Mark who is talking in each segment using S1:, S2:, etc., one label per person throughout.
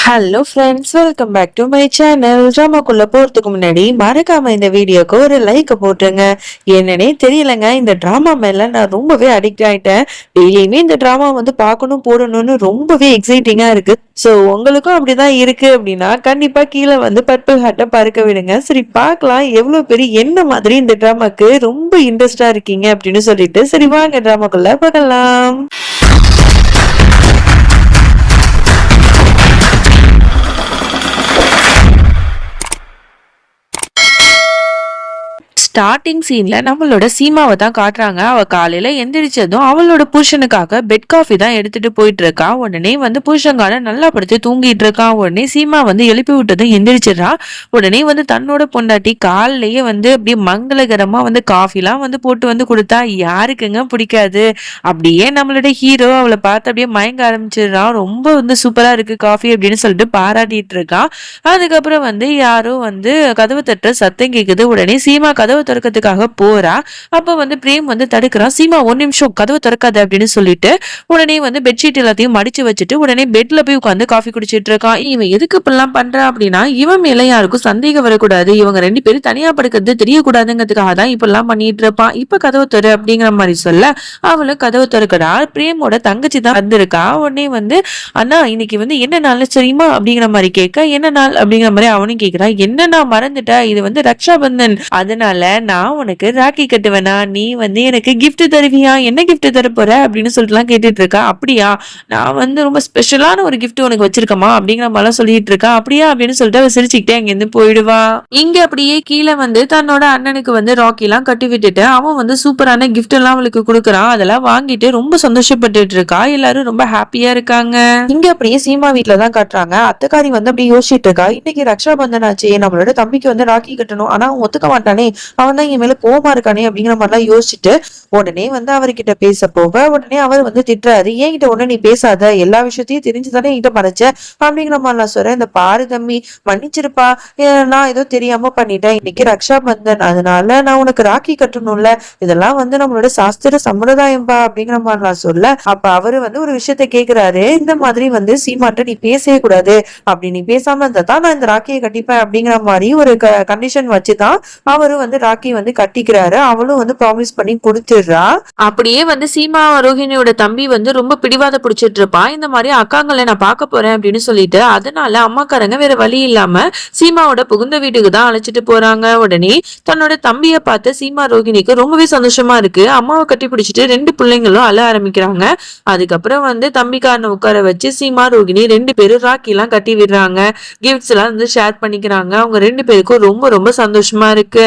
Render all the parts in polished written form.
S1: Hello friends, welcome back to my channel. ட்ராமாக்குள்ள போறதுக்கு முன்னாடி மறக்காம இந்த வீடியோக்கு ஒரு லைக் போட்டுருங்க. என்னன்னே தெரியலங்க, இந்த ட்ராமா மேல நான் ரொம்பவே அடிக்ட் ஆயிட்டேன். டெய்லியுமே இந்த ட்ராமா பார்க்கணும் போடணும்னு ரொம்பவே எக்ஸைட்டிங்கா இருக்கு. ஸோ உங்களுக்கும் அப்படிதான் இருக்கு அப்படின்னா கண்டிப்பா கீழே பர்பிள் ஹார்ட்டை பறக்க விடுங்க. சரி, பார்க்கலாம் எவ்வளவு பெரிய என்ன மாதிரி இந்த ட்ராமாக்கு ரொம்ப இன்ட்ரெஸ்டா இருக்கீங்க அப்படின்னு சொல்லிட்டு. சரி வாங்க ட்ராமாக்குள்ள பார்க்கலாம். ஸ்டார்டிங் சீன்ல நம்மளோட சீமாவை தான் காட்டுறாங்க. அவ காலையில எந்திரிச்சதும் அவளோட புருஷனுக்காக பெட் காஃபி தான் எடுத்துட்டு போயிட்டு இருக்கா. உடனே புருஷங்கார நல்லா படுத்து தூங்கிட்டு இருக்கான். உடனே சீமா எழுப்பி விட்டதும் எந்திரிச்சிடறா. உடனே தன்னோட பொண்டாட்டி காலிலேயே அப்படியே மங்களகரமா காஃபி எல்லாம் போட்டு கொடுத்தா யாருக்குங்க பிடிக்காது. அப்படியே நம்மளோட ஹீரோ அவளை பார்த்து அப்படியே மயங்க ஆரம்பிச்சிடுறான். ரொம்ப சூப்பரா இருக்கு காஃபி அப்படின்னு சொல்லிட்டு பாராட்டிட்டு இருக்கான். அதுக்கப்புறம் யாரோ கதவு தட்டுற சத்தம் கேக்குது. உடனே சீமா கதவு திறக்கிறதுக்காக போறா. அப்ப பிரேம் தடுக்கிறான். சீமா, ஒரு நிமிஷம், கதவு திறக்காது அப்படின்னு சொல்லிட்டு உடனே பெட்ஷீட் எல்லாத்தையும் மடிச்சு வச்சுட்டு உடனே பெட்ல போய் உட்காந்து காஃபி குடிச்சிட்டு இருக்கான். இவன் எதுக்கு இப்பெல்லாம் பண்றா அப்படின்னா, இவன் மேல யாருக்கும் சந்தேகம் வரக்கூடாது, இவங்க ரெண்டு பேரும் தனியா படுக்கிறது தெரியக்கூடாதுங்கிறதுக்காக தான் இப்பெல்லாம் பண்ணிட்டு இருப்பான். இப்ப கதவு திற அப்படிங்கிற மாதிரி சொல்ல அவளும் கதவு திறக்கிறா. பிரேமோட தங்கச்சி தான் வந்திருக்கா. உடனே அண்ணா இன்னைக்கு என்ன நாள் தெரியுமா அப்படிங்கிற மாதிரி கேட்க, என்ன நாள் அப்படிங்கிற மாதிரி அவனும் கேட்கிறான். என்ன நான் மறந்துட்டேன், இது ரக்ஷாபந்தன், அதனால நான் உனக்கு ராக்கி கட்டுவேனா, நீ எனக்கு கிஃப்ட் தருவியா, என்ன கிஃப்ட் தர போற அப்படின்னு சொல்லிட்டுலாம் கேட்டுட்டு இருக்கா. அப்படியா, நான் ரொம்ப ஸ்பெஷலான ஒரு கிஃப்ட் உனக்கு வச்சிருக்கமா அப்படிங்கிற மாதிரி சொல்லிட்டு இருக்கா. அப்படியா அப்படின்னு சொல்லிட்டு அவ சிரிச்சுக்கிட்டே அங்கிருந்து போயிடுவா. இங்க அப்படியே கீழே தன்னோட அண்ணனுக்கு ராக்கி எல்லாம் கட்டி விட்டுட்டு அவன் சூப்பரான கிஃப்ட் எல்லாம் அவளுக்கு கொடுக்குறான். அதெல்லாம் வாங்கிட்டு ரொம்ப சந்தோஷப்பட்டுட்டு இருக்கா. எல்லாரும் ரொம்ப ஹாப்பியா இருக்காங்க. இங்க அப்படியே சீமா வீட்டுலதான் காட்டுறாங்க. அத்தைக்காரி அப்படியே யோசிச்சுட்டு இருக்கா. இன்னைக்கு ரக்ஷாபந்தன் ஆச்சு, நம்மளோட தம்பிக்கு ராக்கி கட்டணும், ஆனா அவன் ஒத்துக்க மாட்டானே, அவன் தான் என் மேல கோவமா இருக்கானே அப்படிங்கிற மாதிரிலாம் யோசிச்சுட்டு உடனே அவர்கிட்ட பேச போக உடனே அவர் திட்டுறாரு. என்கிட்ட ஒண்ணு நீ பேசாத, எல்லா விஷயத்தையும் தெரிஞ்சுதானே என்கிட்ட மறைச்ச அப்படிங்கிற மாதிரிலாம் சொல்றேன். இந்த பாரு தம்பி, மன்னிச்சிருப்பா, நான் ஏதோ தெரியாம பண்ணிட்டேன், இன்னைக்கு ரக்ஷாபந்தன், அதனால நான் உனக்கு ராக்கி கட்டணும்ல, இதெல்லாம் நம்மளோட சாஸ்திர சம்பிரதாயம்பா அப்படிங்கிற மாதிரிலாம் சொல்ல அப்ப அவரு ஒரு விஷயத்த கேக்குறாரு. இந்த மாதிரி சீமாட்ட நீ பேசவே கூடாது, அப்படி நீ பேசாம இருந்தா தான் நான் இந்த ராக்கியை கட்டிப்பேன் அப்படிங்கிற மாதிரி ஒரு கண்டிஷன் வச்சுதான் அவரு ராக்கி கட்டிக்கிறாரு. அவளும் ப்ராமிஸ் பண்ணி கொடுத்துடுறா. அப்படியே சீமா ரோஹிணியோட தம்பி ரொம்ப பிடிவாத பிடிச்சிட்டு இருப்பான். இந்த மாதிரி அக்காங்களை நான் பார்க்க போறேன் அப்படின்னு சொல்லிட்டு, அதனால அம்மாக்காரங்க வேற வழி இல்லாம சீமாவோட புகுந்த வீட்டுக்கு தான் அழைச்சிட்டு போறாங்க. உடனே தன்னோட தம்பிய பார்த்து சீமா ரோஹிணிக்கு ரொம்பவே சந்தோஷமா இருக்கு. அம்மாவை கட்டி பிடிச்சிட்டு ரெண்டு பிள்ளைங்களும் அழ ஆரம்பிக்கிறாங்க. அதுக்கப்புறம் தம்பிக்காரனை உட்கார வச்சு சீமா ரோஹிணி ரெண்டு பேரும் ராக்கி எல்லாம் கட்டி விடுறாங்க. கிஃப்ட்ஸ் எல்லாம் ஷேர் பண்ணிக்கிறாங்க. அவங்க ரெண்டு பேருக்கும் ரொம்ப ரொம்ப சந்தோஷமா இருக்கு.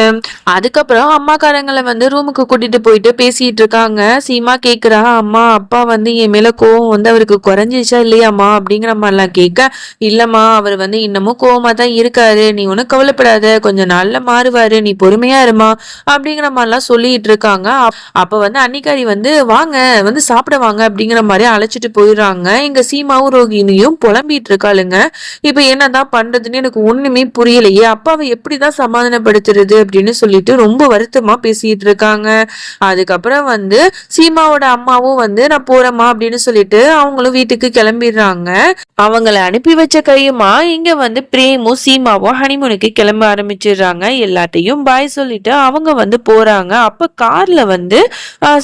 S1: அதுக்கப்புறம் அம்மாக்காரங்களை ரூமுக்கு கூட்டிட்டு போயிட்டு பேசிட்டு இருக்காங்க. சீமா கேக்குறா, அம்மா அப்பா என் மேல கோவம் அவருக்கு குறைஞ்சிச்சா இல்லையாம்மா அப்படிங்கிற மாதிரிலாம் கேட்க, இல்லம்மா அவர் இன்னமும் கோவமா தான் இருக்காரு, நீ ஒன்னும் கவலைப்படாத, கொஞ்சம் நாள்ல மாறுவாரு, நீ பொறுமையா இருமா அப்படிங்கிற மாதிரிலாம் சொல்லிட்டு இருக்காங்க. அப்ப அன்னிக்காரி வாங்க சாப்பிட வாங்க அப்படிங்கிற மாதிரி அழைச்சிட்டு போயிடுறாங்க. இங்க சீமாவும் ரோகிணியும் புலம்பிட்டு இருக்காளுங்க. இப்ப என்னதான் பண்றதுன்னு எனக்கு ஒண்ணுமே புரியலையே, அப்பாவை எப்படிதான் சமாதானப்படுத்துறது அப்படின்னு சொல்லிட்டு ரொம்ப வருத்தமா பேசிட்டு இருக்காங்க. அதுக்கப்புறம் சீமாவோட அம்மாவும் நான் போறேம்மா அப்படின்னு சொல்லிட்டு அவங்களும் வீட்டுக்கு கிளம்பிடுறாங்க. அவங்களை அனுப்பி வச்ச கையுமா இங்க பிரேமும் சீமாவும் ஹனிமூனுக்கு கிளம்ப ஆரம்பிச்சிடுறாங்க. எல்லாத்தையும் பாய் சொல்லிட்டு அவங்க போறாங்க. அப்ப கார்ல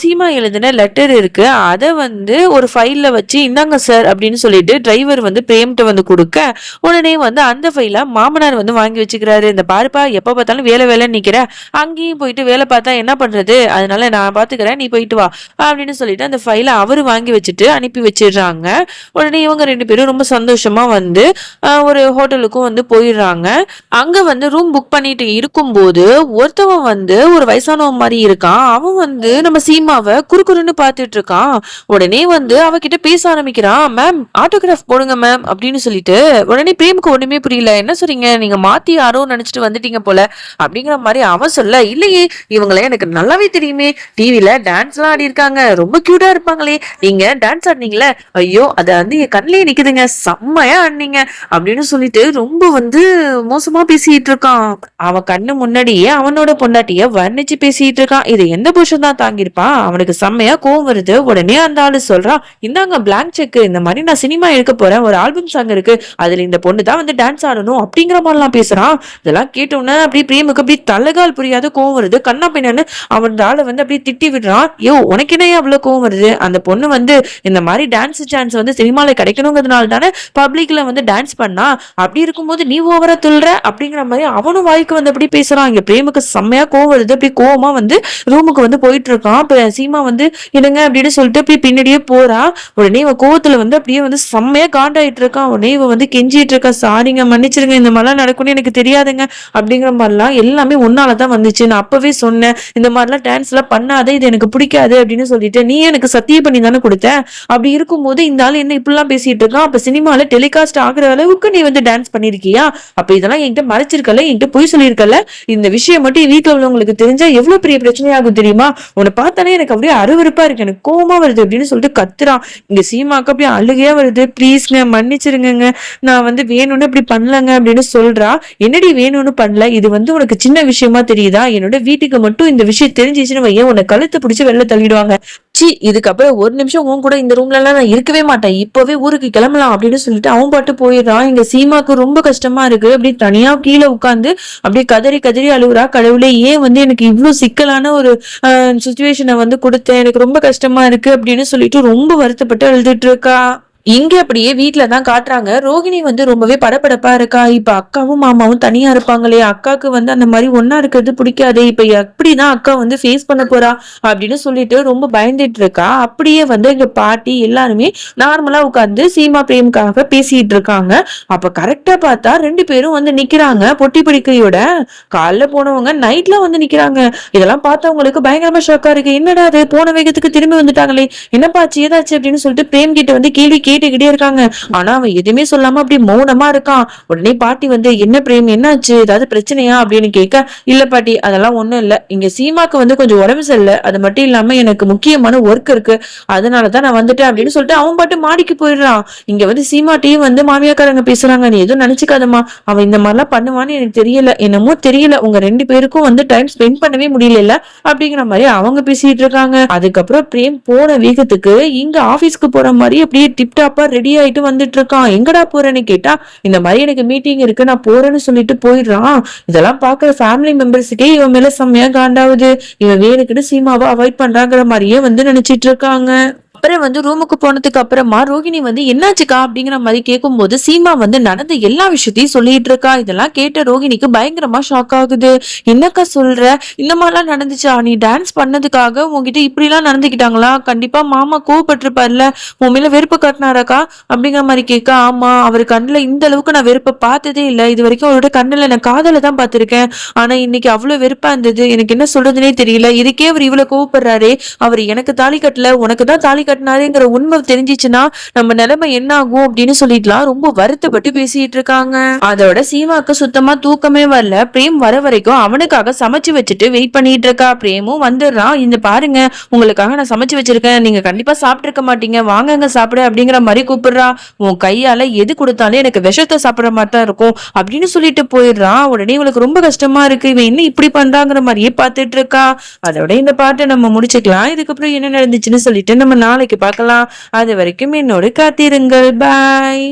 S1: சீமா எழுதின லெட்டர் இருக்கு. அதை ஒரு ஃபைல்ல வச்சு இந்தாங்க சார் அப்படின்னு சொல்லிட்டு டிரைவர் பிரேம்கிட்ட கொடுக்க, உடனே அந்த ஃபைல மாமனார் வாங்கி வச்சுக்கிறாரு. இந்த பாருப்பா, எப்ப பார்த்தாலும் வேலை வேலை நிக்கிற, அங்கேயும் போயிட்டு வேலை பார்த்தா என்ன பண்றது, அதனால நான் பாத்துக்கிறேன், நீ போயிட்டு வா அப்படின்னு சொல்லிட்டு அந்த ஃபைலை அவரு வாங்கி வச்சுட்டு அனுப்பி வச்சிடுறாங்க. உடனே இவங்க ரெண்டு பேரும் ரொம்ப சந்தோஷமா ஒரு ஹோட்டலுக்கும் போயிடுறாங்க. அங்க ரூம் புக் பண்ணிட்டு இருக்கும்போது ஒருத்தவன் ஒரு வயசானவன் மாதிரி இருக்கான். அவன் நம்ம சீமாவை குறுக்குறுன்னு பாத்துட்டு இருக்கான். உடனே அவகிட்ட பேச ஆரம்பிக்கிறான். மேம், ஆட்டோகிராஃப் போடுங்க மேம் அப்படின்னு சொல்லிட்டு. உடனே பிரேமுக்கு ஒண்ணுமே புரியல. என்ன சொல்றீங்க, நீங்க மாத்தி யாரோ நினைச்சிட்டு வந்துட்டீங்க போல அப்படிங்கிற மாதிரி அவன் சொல்ல, இல்லையே இவங்கள எனக்கு நல்லாவே தெரியுமே, டிவில டான்ஸ் எல்லாம் ஆடி இருக்காங்க, ரொம்ப கியூட்டா இருப்பாங்களே, நீங்க டான்ஸ் ஆடினீங்கல்ல, ஐயோ அத வந்து என் கண்ணிலே நிக்குதுங்க, செம்மையா ஆடினீங்க அப்படின்னு சொல்லிட்டு ரொம்ப வந்து மோசமா பேசிட்டு இருக்கான். அவன் கண்ணு முன்னாடியே அவனோட பொண்டாட்டிய வர்ணிச்சு பேசிட்டு இருக்கான். இது எந்த புருஷன் தான் தாங்கியிருப்பான். அவனுக்கு செம்மையா கோவம் வருது. உடனே அந்த ஆளு சொல்றான், இந்தாங்க பிளாங்க் செக், இந்த மாதிரி நான் சினிமா எடுக்க போறேன், ஒரு ஆல்பம் சாங் இருக்கு, அதுல இந்த பொண்ணு தான் வந்து டான்ஸ் ஆடணும் அப்படிங்கிற மாதிரிலாம் பேசுறான். இதெல்லாம் கேட்டோன்னே அப்படியே பிரேமுக்கு அப்படியே தலைகால் புரியாத கோவம் வருது. கண்ணா பின்னான்னு அவன் ஆளை வந்து அப்படியே திட்டி விடுறான். யோ உனக்கு என்ன அவ்வளவு கோவம் வருது, அந்த பொண்ணு வந்து இந்த மாதிரி டான்ஸ் சான்ஸ் வந்து சினிமால கிடைக்கணுங்கிறதுனால தானே பப்ளிக்ல வந்து டான்ஸ் பண்ணா, அப்படி இருக்கும்போது நீ ஓவரா துள்ற அப்படிங்கிற மாதிரி அவனும் வாய்க்கு வந்து அப்படி பேசுறான். இங்க பிரேமுக்கு செம்மையா கோவம் வருது. அப்படி கோவமா வந்து ரூமுக்கு வந்து போயிட்டு இருக்கான். இப்ப சீமா வந்து என்னங்க அப்படின்னு சொல்லிட்டு அப்படி பின்னாடியே போறா. உடனே இவன் கோவத்துல வந்து அப்படியே வந்து செம்மையா காண்டாயிட்டு இருக்கான். உடனே இவன் வந்து கெஞ்சிட்டு இருக்கா, சாரிங்க மன்னிச்சிருங்க, இந்த மாதிரிலாம் நடக்கும்னு எனக்கு தெரியாதுங்க அப்படிங்கிற மாதிரிலாம், எல்லாமே உன்னாலதான் வந்துச்சு, நான் அப்பவே சொன்னேன் இந்த மாதிரிலாம் டான்ஸ் எல்லாம் பண்ணாத, இது எனக்கு பிடிக்காது அப்படின்னு சொல்லிட்டு நீ எனக்கு சத்தியம் பண்ணி தானே கொடுத்த, அப்படி இருக்கும்போது இந்த ஆள் என்ன இப்படிலாம் பேசிட்டு இருக்கான், அப்ப சினிமால டெலிகாஸ்ட் ஆகுற அளவுக்கு நீ வந்து டான்ஸ் பண்ணிருக்கியா, அப்ப இதெல்லாம் என்கிட்ட மறைச்சிருக்கல, என்கிட்ட போய் சொல்லியிருக்கல, இந்த விஷயம் மட்டும் வீட்டுல உள்ளவங்களுக்கு தெரிஞ்சா எவ்வளவு பெரிய பிரச்சனையாகும் தெரியுமா, உன்னை பார்த்தாலே எனக்கு அப்படியே அருவருப்பா இருக்கு, எனக்கு கோவமா வருது அப்படின்னு சொல்லிட்டு கத்துறான். இங்க சீமாக்கு அப்படியே அழுகையா வருது. ப்ளீஸ்ங்க மன்னிச்சிருங்க, நான் வந்து வேணும்னு இப்படி பண்ணலங்க அப்படின்னு சொல்றா. என்னடி வேணும்னு பண்ணல, இது வந்து உனக்கு சின்ன விஷயமா தெரியுதா, என்னோட வீட்டுக்கு மட்டும் இந்த விஷயம் தெரிஞ்சிச்சுன்னு வையன், உன்னை கழுத்தை பிடிச்சி வெளில தள்ளிடுவாங்க, சி இதுக்கப்புறம் ஒரு நிமிஷம் உன் கூட இந்த ரூம்ல எல்லாம் நான் இருக்கவே மாட்டேன், இப்பவே ஊருக்கு கிளம்பலாம் அப்படின்னு சொல்லிட்டு அவன் பாட்டு போயிடுறான். இங்க சீமாக்கு ரொம்ப கஷ்டமா இருக்கு. அப்படி தனியா கீழே உட்காந்து அப்படியே கதறி கதறி அழுகுறா. கடவுளே ஏன் வந்து எனக்கு இவ்வளவு சிக்கலான ஒரு சுச்சுவேஷனை வந்து கொடுத்தேன், எனக்கு ரொம்ப கஷ்டமா இருக்கு அப்படின்னு சொல்லிட்டு ரொம்ப வருத்தப்பட்டு அழுதுட்டு இருக்கா. இங்க அப்படியே வீட்டுலதான் காட்டுறாங்க. ரோகிணி வந்து ரொம்பவே படபடப்பா இருக்கா. இப்ப அக்காவும் மாமாவும் தனியா இருப்பாங்களே, அக்காவுக்கு வந்து அந்த மாதிரி ஒன்னா இருக்கிறது பிடிக்காதே, இப்ப எப்படிதான் அக்கா வந்து ஃபேஸ் பண்ண போறா அப்படின்னு சொல்லிட்டு ரொம்ப பயந்துட்டு இருக்கா. அப்படியே வந்து எங்க பாட்டி எல்லாருமே நார்மலா உட்காந்து சீமா பிரேமுக்காக பேசிட்டு இருக்காங்க. அப்ப கரெக்டா பார்த்தா ரெண்டு பேரும் வந்து நிக்கிறாங்க. பொட்டி பிடிக்கையோட காலைல போனவங்க நைட்ல வந்து நிக்கிறாங்க. இதெல்லாம் பார்த்தவங்களுக்கு பயங்கரமா ஷாக்கா இருக்கு. என்னடா அது போன வேகத்துக்கு திரும்பி வந்துட்டாங்களே, என்னப்பாச்சு ஏதாச்சு அப்படின்னு சொல்லிட்டு பிரேம் கிட்ட வந்து கேள்வி கேட்டுக்கிட்டே இருக்காங்க. ஆனா அவன் எதுவுமே சொல்லாம அப்படி மௌனமா இருக்கான். உடனே பாட்டி வந்து என்ன பிரேம் என்னாச்சு, ஏதாவது பிரச்சனையா அப்படின்னு கேட்க, இல்ல பாட்டி அதெல்லாம் ஒண்ணும் இல்ல, இங்க சீமாக்கு வந்து கொஞ்சம் உடம்பு சரியில்லை, அது மட்டும் இல்லாம எனக்கு முக்கியமான ஒர்க் இருக்கு, அதனாலதான் நான் வந்துட்டேன் அப்படின்னு சொல்லிட்டு அவன் பாட்டு மாடிக்கு போயிடுறான். இங்க வந்து சீமாட்டையும் வந்து மாமியாக்காரங்க பேசுறாங்க, நீ எதுவும் நினைச்சுக்காதமா, அவன் இந்த மாதிரிலாம் பண்ணுவான்னு எனக்கு தெரியல, என்னமோ தெரியல, உங்க ரெண்டு பேருக்கும் வந்து டைம் ஸ்பெண்ட் பண்ணவே முடியல அப்படிங்கிற மாதிரி அவங்க பேசிட்டு இருக்காங்க. அதுக்கப்புறம் பிரேம் போன வேகத்துக்கு இங்க ஆபீஸ்க்கு போற மாதிரி அப்படியே டிப்டாப்பா ரெடி ஆயிட்டு வந்துட்டு இருக்கான். எங்கடா போறேன்னு கேட்டா, இந்த மாதிரி எனக்கு மீட்டிங் இருக்கு நான் போறேன்னு சொல்லிட்டு போயிடுறான். இதெல்லாம் பாக்குற ஃபேமிலி மெம்பர்ஸுக்கே இவன் மேல செம்மையா காண்டாவுது. இவன் வேணுக்குன்னு சீமாவை அவாய்ட் பண்றாங்கிற மாதிரியே வந்து நினைச்சிட்டு இருக்காங்க. அப்புறம் வந்து ரூமுக்கு போனதுக்கு அப்புறமா ரோகிணி வந்து என்னாச்சுக்கா அப்படிங்கிற மாதிரி கேட்கும் போது சீமா வந்து நடந்த எல்லா விஷயத்தையும் சொல்லிட்டு இருக்கா. இதெல்லாம் கேட்ட ரோகிணிக்கு பயங்கரமா ஷாக் ஆகுது. என்னக்கா சொல்ற, இந்த மாதிரிலாம் நடந்துச்சா, நீ டான்ஸ் பண்ணதுக்காக உங்ககிட்ட இப்படி எல்லாம் நடந்துக்கிட்டாங்களா, கண்டிப்பா மாமா கோவப்பட்டிருப்பார்ல, உன் மேல வெறுப்பு காட்டினாராக்கா அப்படிங்கிற மாதிரி கேட்க, ஆமா அவர் கண்ணுல இந்த அளவுக்கு நான் வெறுப்பை பார்த்ததே இல்லை, இது வரைக்கும் அவரோட கண்ணுல நான் காதல தான் பார்த்திருக்கேன், ஆனா இன்னைக்கு அவ்வளவு வெறுப்பா இருந்தது, எனக்கு என்ன சொல்றதுனே தெரியல, இதுக்கே அவர் இவ்வளவு கோவப்படுறாரே, அவர் எனக்கு தாலி கட்டல உனக்கு தான் தாலி கட்டினாருங்கிற உண்மை தெரிஞ்சிச்சுன்னா நம்ம நிலைமை என்ன ஆகும் அப்படின்னு சொல்லிட்டுலாம் ரொம்ப வருத்தப்பட்டு பேசிட்டு இருக்காங்க. அதோட சீமாக்கு சுத்தமா தூக்கமே வரல. பிரேம் வர வரைக்கும் அவனுக்காக சமைச்சு வச்சுட்டு வெயிட் பண்ணிட்டு இருக்கா. பிரேமும் வந்துடுறான். இந்த பாருங்க உங்களுக்காக நான் சமைச்சு வச்சிருக்கேன், நீங்க கண்டிப்பா சாப்பிட்டு இருக்க மாட்டீங்க, வாங்க சாப்பிடு அப்படிங்கிற மாதிரி கூப்பிடுறா. உன் கையால எது கொடுத்தாலும் எனக்கு விஷத்தை சாப்பிடுற மாதிரி தான் இருக்கும் அப்படின்னு சொல்லிட்டு போயிடுறான். உடனே இவளுக்கு ரொம்ப கஷ்டமா இருக்கு, இவன் என்ன இப்படி பண்றாங்கிற மாதிரியே பார்த்துட்டு இருக்கா. அதோட இந்த பாட்டை நம்ம முடிச்சுக்கலாம். இதுக்கப்புறம் என்ன நடந்துச்சுன்னு சொல்லிட்டு நம்ம நாளைக்கு பார்க்கலாம். அது வரைக்கும் என்னோட காத்திருங்கள். பாய்.